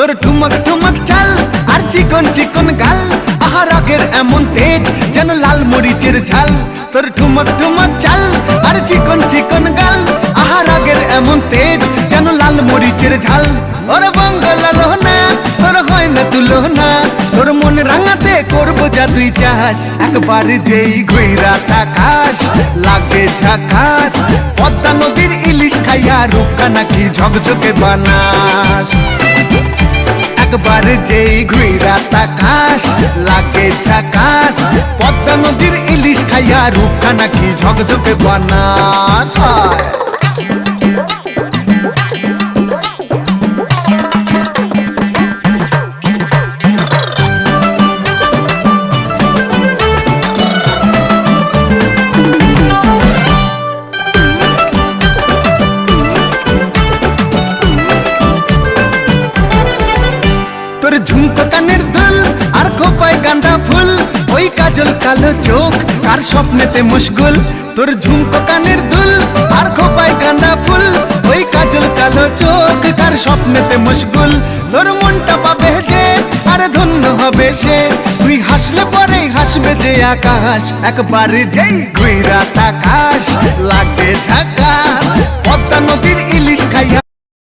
তোর ঠুমক ঠুমক চাল আর চিকন চিকন গাল, আহা রাগের এমন তেজ যেন লাল মরিচের ঝাল। তোর ঠুমক ঠুমক চাল আর চিকন চিকন গাল, আহা রাগের এমন তেজ যেন লাল মরিচের ঝাল। ওরে বাঙ্গালা লোহনা তোর হয় না তুলনা, তোর মন রাঙাতে করবো যা তুই চাস। একবার যেই ঘুইরা তাকাস লাগে ঝাকাস, পদ্মা নদীর ইলিশ খাইয়া রূপকা নাকি ঝকঝকে বানাস। একবার যেই ঘুইরা তাকাস লাগে ঝাকাস, পদ্মা নদীর ইলিশ খাইয়া রূপকা নাকি ঝকঝকে বানাস। তোর ঝুমকো কানের দুল আর খোপায় গাঁদা ফুল, ওই কাজল কালো চোখ কার স্বপ্নেতে মশগুল। তোর ঝুমকো কানের দুল আর খোপায় গাঁদা ফুল, ওই কাজল কালো চোখ কার স্বপ্নেতে মশগুল। তোর মনটা পাবে যে আর ধন্য হবে সে, তুই হাসলে পরেই হাসবে যে আকাশ। একবার যেই ঘুইরা তাকাস লাগে ঝাকাস, পদ্মা নদীর ইলিশ খাইয়া